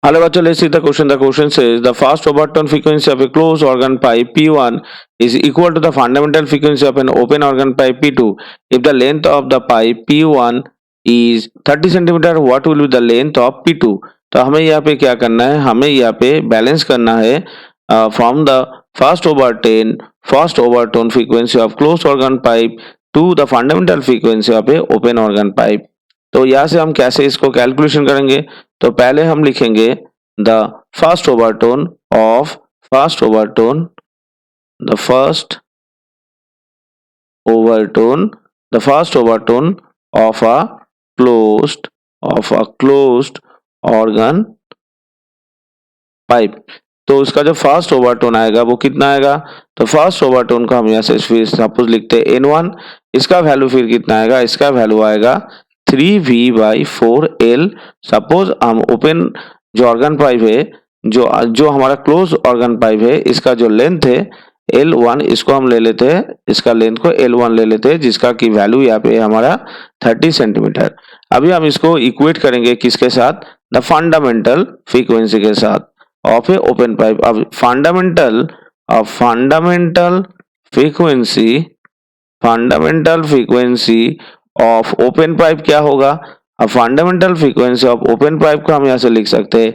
Hello, bachcho, let's see the question. The question says the fast overtone frequency of a closed organ pipe P1 is equal to the fundamental frequency of an open organ pipe P2. If the length of the pipe P1 is 30 centimeter, what will be the length of P2? तो हमें यहाँ पे क्या करना है, हमें यहाँ पे बैलेंस करना है from the first overtone frequency of closed organ pipe to the fundamental frequency of a open organ pipe. तो यहाँ से हम कैसे इसको कैलकुलेशन करेंगे, तो पहले हम लिखेंगे the first overtone of the first overtone of a closed organ pipe. तो उसका जो फर्स्ट ओवरटोन आएगा वो कितना आएगा, तो फर्स्ट ओवरटोन को हम यहाँ से फिर सपोज लिखते हैं N1। इसका वैल्यू फिर कितना आएगा, इसका वैल्यू आएगा 3V/4L। सपोज हम ओपन जो ऑर्गन पाइप है, जो हमारा क्लोज ऑर्गन पाइप है, इसका जो लेंथ है L1, इसको हम ले लेते हैं, इसका लेंथ को L1 ले लेते हैं, जिसका की वैल्यू यहाँ पे हमारा 30 सेंटीमीटर। अभी हम इसको इक्वेट करेंगे किसके साथ, द फंडामेंटल फ्रीक्वेंसी के साथ ऑफ ए ओपन पाइप। अब fundamental frequency of open pipe क्या होगा, अब fundamental frequency of open pipe को हम यहाँ से लिख सकते हैं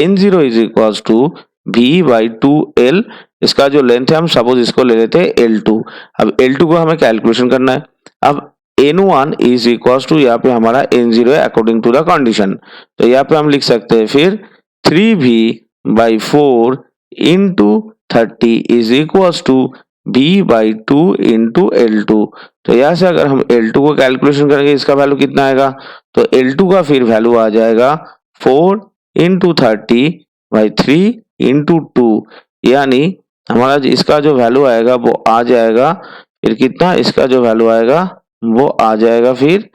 N0 is equals to V/2L। इसका जो लेंथ है हम सपोज इसको ले लेते हैं L2। अब L2 को हमें कैलकुलेशन करना है। अब N1 इज इक्वल्स टू यहाँ पे हमारा N0 है अकॉर्डिंग टू द कंडीशन। तो यहाँ पे हम लिख सकते हैं फिर 3V/4 into 30 is equals to V/2 into L2। तो यहाँ से अगर हम L2 को कैलकुलेशन करेंगे, इसका वैल्यू कितना आएगा, तो L2 का फिर वैल्यू आ जाएगा 4 इंटू 30/3 इंटू 2, यानी हमारा इसका जो वैल्यू आएगा वो आ जाएगा फिर कितना, इसका जो वैल्यू आएगा वो आ जाएगा फिर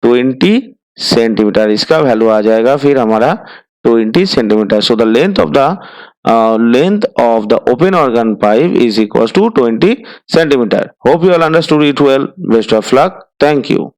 20 सेंटीमीटर। इसका वैल्यू आ जाएगा फिर हमारा 20 centimetre. So the length of the open organ pipe is equals to 20 centimeter. Hope you all understood it well. Best of luck. Thank you.